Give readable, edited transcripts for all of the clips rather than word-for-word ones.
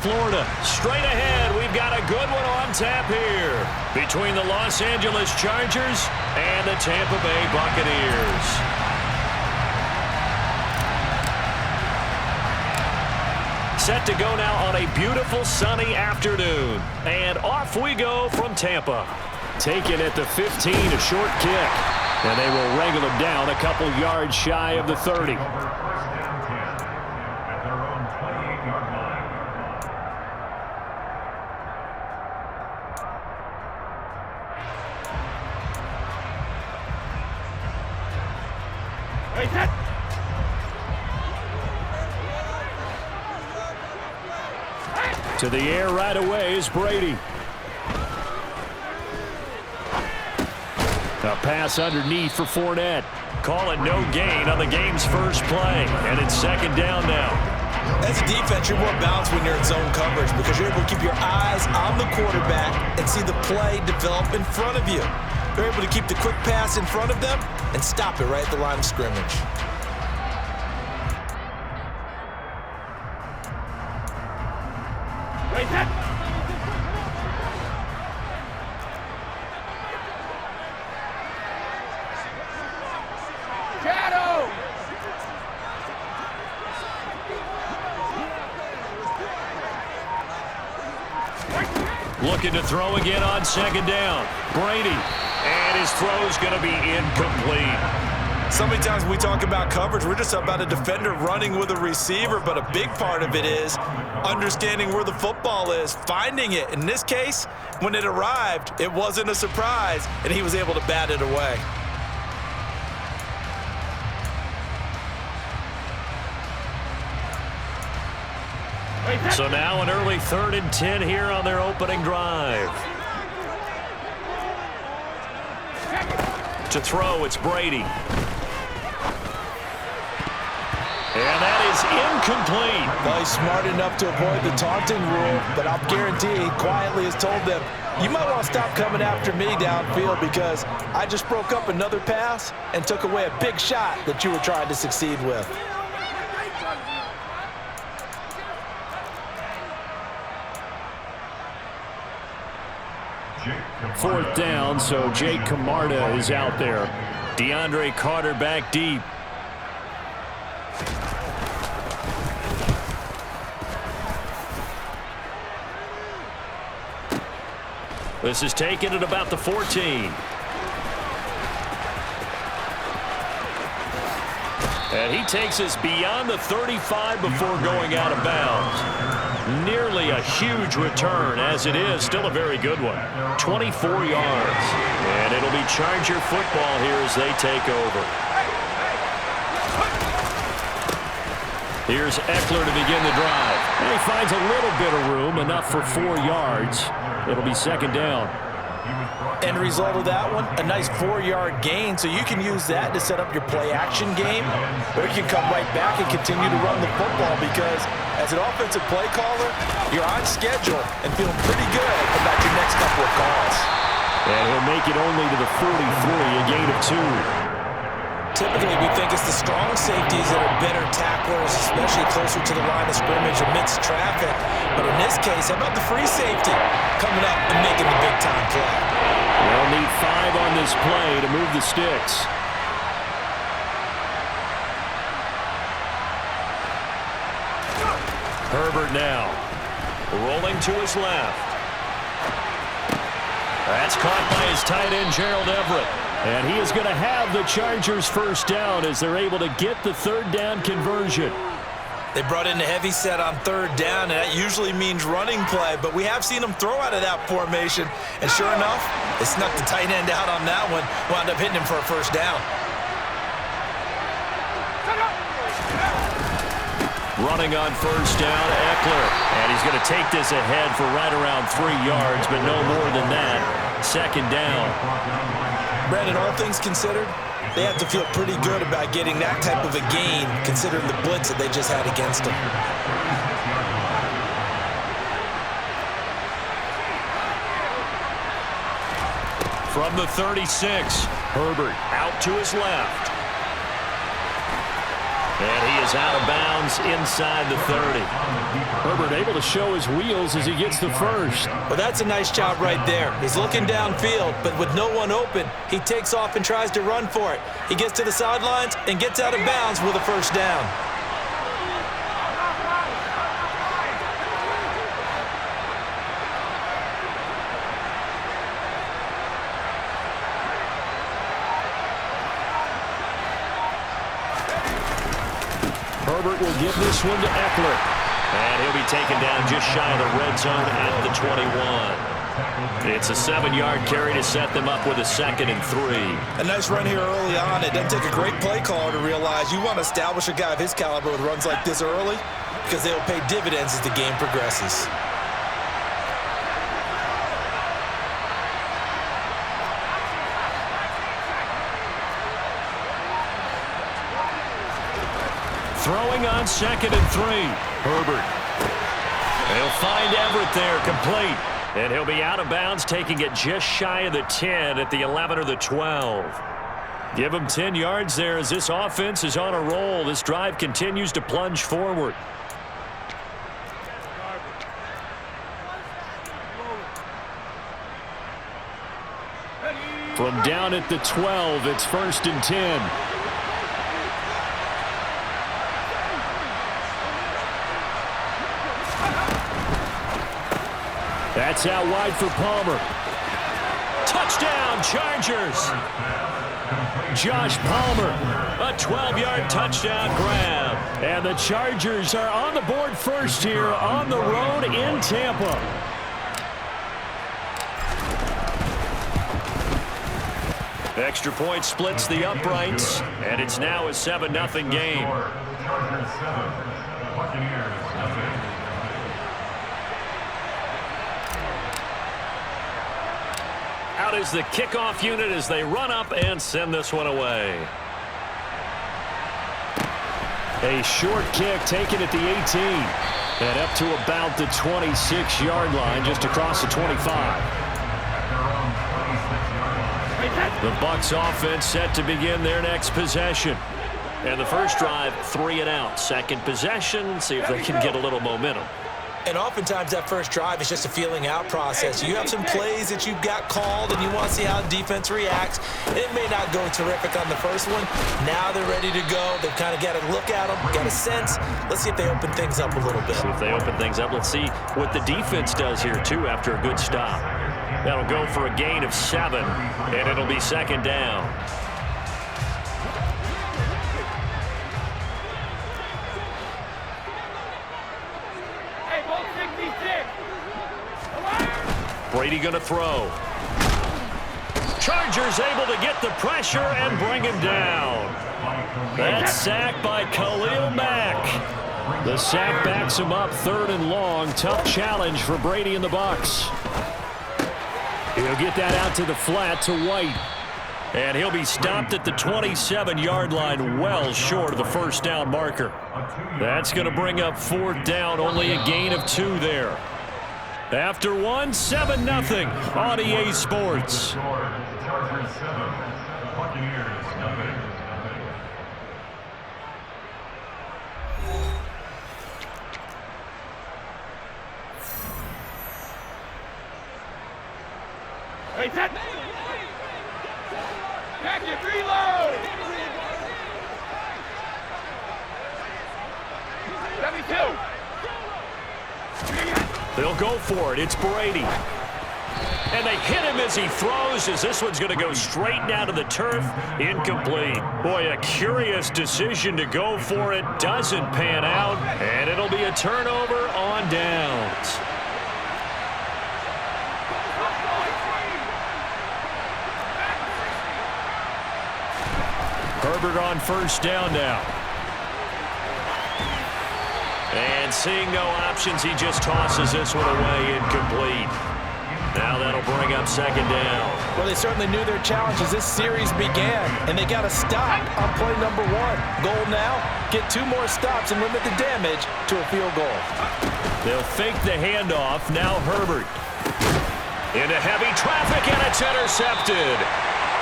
Florida. Straight ahead, we've got a good one on tap here between the Los Angeles Chargers and the Tampa Bay Buccaneers. Set to go now on a beautiful sunny afternoon. And off we go from Tampa. Taken at the 15, a short kick. And they will wrangle him down a couple yards shy of the 30. To the air right away is Brady. A pass underneath for Fournette. Call it no gain on the game's first play. And it's second down now. As a defense, you're more balanced when you're in zone coverage because you're able to keep your eyes on the quarterback and see the play develop in front of you. You're able to keep the quick pass in front of them and stop it right at the line of scrimmage. Looking to throw again on second down. Brady. And his throw's going to be incomplete. So many times when we talk about coverage, we're just about a defender running with a receiver, but a big part of it is understanding where the football is, finding it. In this case, when it arrived, it wasn't a surprise, and he was able to bat it away. So now an early 3rd and 10 here on their opening drive. To throw, it's Brady. And that is incomplete. Well, he's smart enough to avoid the taunting rule, but I'll guarantee he quietly has told them, you might want to stop coming after me downfield because I just broke up another pass and took away a big shot that you were trying to succeed with. Fourth down, so Jake Camarda is out there. DeAndre Carter back deep. This is taken at about the 14. And he takes us beyond the 35 before going out of bounds. Nearly a huge return, as it is still a very good one. 24 yards. And it'll be Charger football here as they take over. Here's Eckler to begin the drive. And he finds a little bit of room, enough for 4 yards. It'll be second down. End result of that one, a nice 4-yard gain, so you can use that to set up your play-action game, or you can come right back and continue to run the football because as an offensive play caller, you're on schedule and feeling pretty good about your next couple of calls. And he'll make it only to the 43, a gain of 2. Typically, we think it's the strong safeties that are better tacklers, especially closer to the line of scrimmage amidst traffic. But in this case, how about the free safety coming up and making the big-time play? They'll need 5 on this play to move the sticks. Herbert now. Rolling to his left. That's caught by his tight end, Gerald Everett. And he is going to have the Chargers first down as they're able to get the 3rd down conversion. They brought in a heavy set on 3rd down, and that usually means running play, but we have seen them throw out of that formation. And sure enough, they snuck the tight end out on that one, wound up hitting him for a first down. Running on first down, Eckler. And he's going to take this ahead for right around 3 yards, but no more than that. Second down. Brandon, all things considered, they have to feel pretty good about getting that type of a gain, considering the blitz that they just had against them. From the 36, Herbert out to his left. And he is out of bounds inside the 30. Herbert able to show his wheels as he gets the first. Well, that's a nice job right there. He's looking downfield, but with no one open, he takes off and tries to run for it. He gets to the sidelines and gets out of bounds with a first down. Herbert will give this one to Eckler. And he'll be taken down just shy of the red zone at the 21. It's a 7-yard carry to set them up with a 2nd and 3. A nice run here early on. It doesn't take a great play caller to realize you want to establish a guy of his caliber with runs like this early because they will pay dividends as the game progresses. Throwing on 2nd and 3. Herbert. He'll find Everett there, complete. And he'll be out of bounds, taking it just shy of the 10 at the 11 or the 12. Give him 10 yards there as this offense is on a roll. This drive continues to plunge forward. From down at the 12, it's 1st and 10. That's out wide for Palmer. Touchdown, Chargers. Josh Palmer, a 12-yard touchdown grab. And the Chargers are on the board first here on the road in Tampa. Extra point splits the uprights, and it's now a 7-0 game. Out is the kickoff unit as they run up and send this one away. A short kick taken at the 18 and up to about the 26-yard line, just across the 25. The Bucs offense set to begin their next possession. And the first drive, 3 and out. Second possession, see if they can get a little momentum. And oftentimes that first drive is just a feeling out process. You have some plays that you've got called and you want to see how the defense reacts. It may not go terrific on the first one. Now they're ready to go. They've kind of got to look at them, got a sense. Let's see if they open things up a little bit. See if they open things up. Let's see what the defense does here, too, after a good stop. That'll go for a gain of 7, and it'll be 2nd down. Brady going to throw. Chargers able to get the pressure and bring him down. That's sacked by Khalil Mack. The sack backs him up 3rd and long. Tough challenge for Brady and the Bucs. He'll get that out to the flat to White. And he'll be stopped at the 27-yard line, well short of the first down marker. That's going to bring up 4th down, only a gain of 2 there. After 1, 7-0 on EA Sports. Chargers 7, Buccaneers nothing. Hey, set! Back it, reload! 72! They'll go for it. It's Brady. And they hit him as he throws, as this one's going to go straight down to the turf. Incomplete. Boy, a curious decision to go for it. Doesn't pan out. And it'll be a turnover on downs. Herbert on first down now. And seeing no options, he just tosses this one away, incomplete. Now that'll bring up 2nd down. Well, they certainly knew their challenge as this series began, and they got to stop on play number 1. Goal now, get 2 more stops and limit the damage to a field goal. They'll fake the handoff. Now Herbert. Into heavy traffic, and it's intercepted.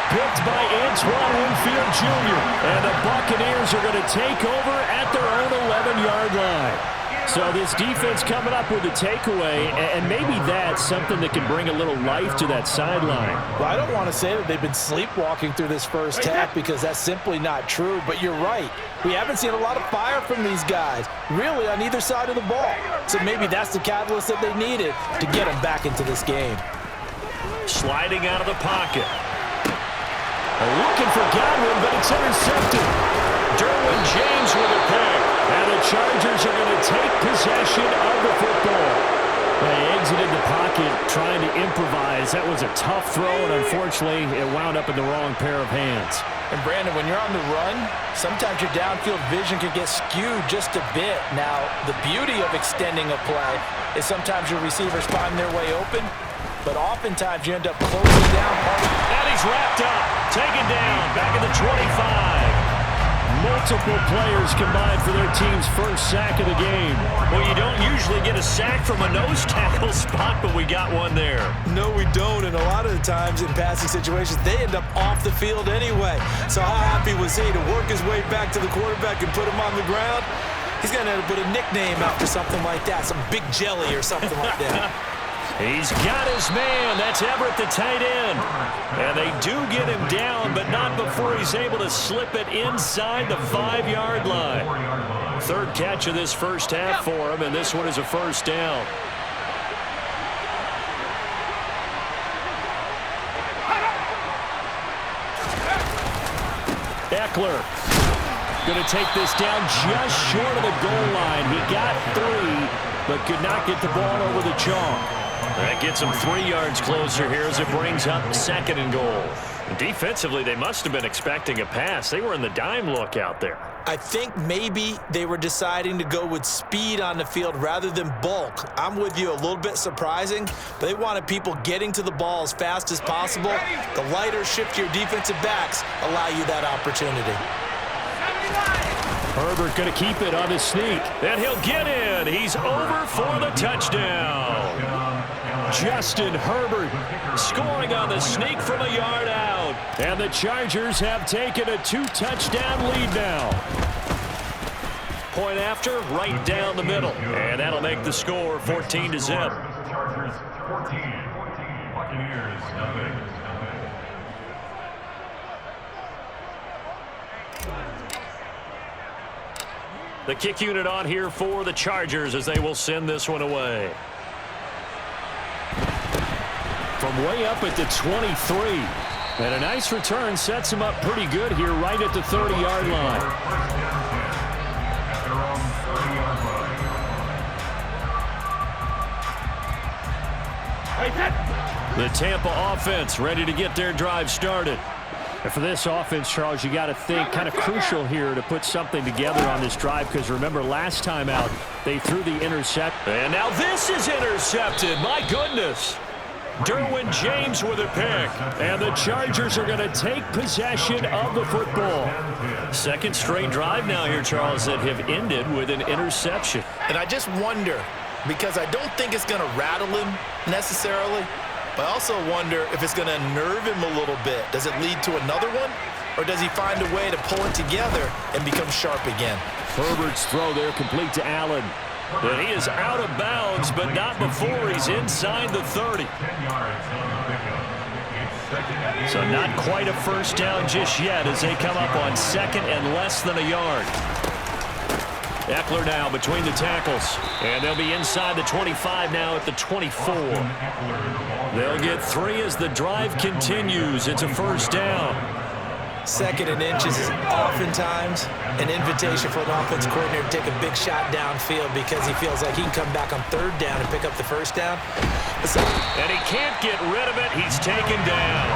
picked by Antoine Winfield Jr. And the Buccaneers are going to take over at their own 11-yard line. So this defense coming up with a takeaway, and maybe that's something that can bring a little life to that sideline. Well, I don't want to say that they've been sleepwalking through this first half because that's simply not true, but you're right. We haven't seen a lot of fire from these guys, really, on either side of the ball. So maybe that's the catalyst that they needed to get them back into this game. Sliding out of the pocket. Looking for Godwin, but it's intercepted. Derwin James with a pick. And the Chargers are going to take possession of the football. They exited the pocket trying to improvise. That was a tough throw, and unfortunately, it wound up in the wrong pair of hands. And Brandon, when you're on the run, sometimes your downfield vision can get skewed just a bit. Now, the beauty of extending a play is sometimes your receivers find their way open, but oftentimes you end up closing down. And he's wrapped up, taken down, back at the 25. Multiple players combined for their team's first sack of the game. Well, you don't usually get a sack from a nose tackle spot, but we got one there. No, we don't, and a lot of the times in passing situations, they end up off the field anyway. So how happy was he to work his way back to the quarterback and put him on the ground? He's going to end up with a nickname after something like that, some Big Jelly or something like that. He's got his man. That's Everett, the tight end. And they do get him down, but not before he's able to slip it inside the 5-yard line. Third catch of this first half for him, and this one is a first down. Eckler going to take this down just short of the goal line. He got 3, but could not get the ball over the chalk. That gets them 3 yards closer here as it brings up 2nd and goal. Defensively, they must have been expecting a pass. They were in the dime look out there. I think maybe they were deciding to go with speed on the field rather than bulk. I'm with you, a little bit surprising, but they wanted people getting to the ball as fast as possible. The lighter, shiftier defensive backs allow you that opportunity. Herbert going to keep it on his sneak. And he'll get in. He's over for the touchdown. Justin Herbert scoring on the sneak from a yard out. And the Chargers have taken a 2-touchdown lead now. Point after, right down the middle. And that'll make the score 14-0. Chargers 14, Buccaneers nothing. The kick unit on here for the Chargers as they will send this one away. From way up at the 23. And a nice return sets him up pretty good here right at the 30-yard line. The Tampa offense ready to get their drive started. And for this offense, Charles, you got to think kind of crucial here to put something together on this drive, because remember last time out they threw the intercept. And now this is intercepted. My goodness. Derwin James with a pick. And the Chargers are going to take possession of the football. Second straight drive now here, Charles, that have ended with an interception. And I just wonder, because I don't think it's going to rattle him necessarily, but I also wonder if it's going to unnerve him a little bit. Does it lead to another one? Or does he find a way to pull it together and become sharp again? Herbert's throw there complete to Allen. And he is out of bounds, but not before he's inside the 30. So not quite a first down just yet as they come up on 2nd and less than a yard. Eckler now between the tackles. And they'll be inside the 25 now at the 24. They'll get 3 as the drive continues. It's a first down. 2nd and inches is oftentimes an invitation for an offense coordinator to take a big shot downfield because he feels like he can come back on 3rd down and pick up the first down. And he can't get rid of it. He's taken down.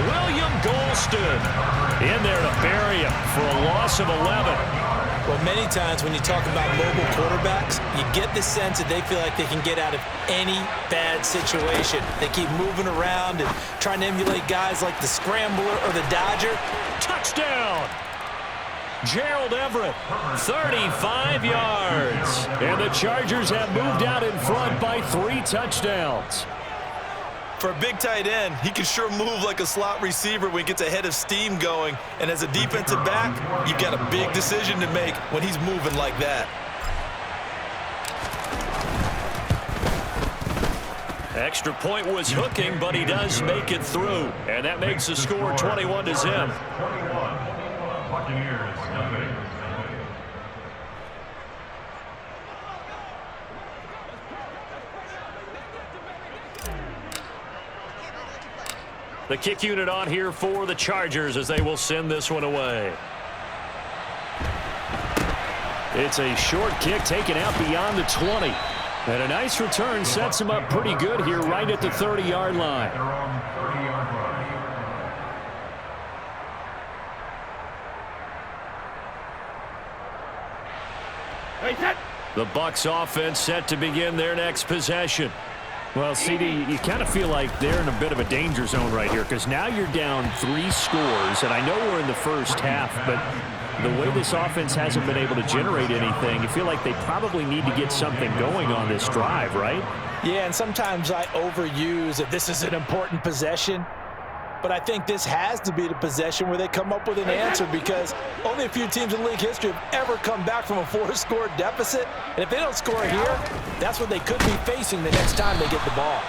William Golston in there to bury him for a loss of 11. Well, many times when you talk about mobile quarterbacks, you get the sense that they feel like they can get out of any bad situation. They keep moving around and trying to emulate guys like the Scrambler or the Dodger. Touchdown! Gerald Everett, 35 yards. And the Chargers have moved out in front by 3 touchdowns. For a big tight end, he can sure move like a slot receiver when he gets a head of steam going. And as a defensive back, you've got a big decision to make when he's moving like that. Extra point was hooking, but he does make it through. And that makes the score 21-0. 21. Buccaneers, nothing. The kick unit on here for the Chargers as they will send this one away. It's a short kick taken out beyond the 20. And a nice return sets him up pretty good here right at the 30-yard line. Their own 30-yard line. Hey, set. The Bucs offense set to begin their next possession. Well, CD, you kind of feel like they're in a bit of a danger zone right here because now you're down 3 scores, and I know we're in the first half, but the way this offense hasn't been able to generate anything, you feel like they probably need to get something going on this drive, right? Yeah, and sometimes I overuse that this is an important possession. But I think this has to be the possession where they come up with an answer because only a few teams in league history have ever come back from a 4-score deficit. And if they don't score here, that's what they could be facing the next time they get the ball.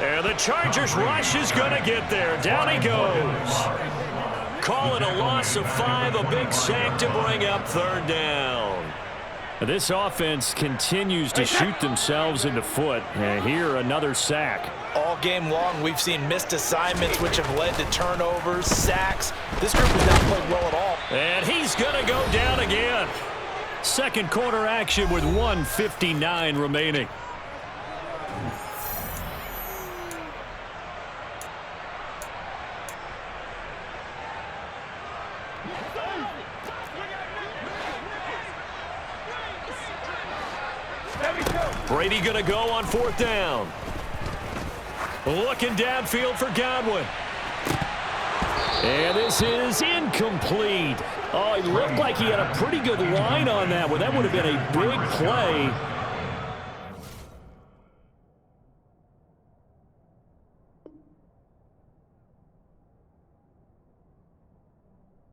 And the Chargers rush is going to get there. Down he goes. Call it a loss of 5, a big sack to bring up 3rd down. This offense continues to shoot themselves in the foot. And here, another sack. All game long, we've seen missed assignments, which have led to turnovers, sacks. This group has not played well at all. And he's going to go down again. Second quarter action with 1:59 remaining. Brady going to go on 4th down. Looking downfield for Godwin. And this is incomplete. Oh, it looked like he had a pretty good line on that one. That would have been a big play.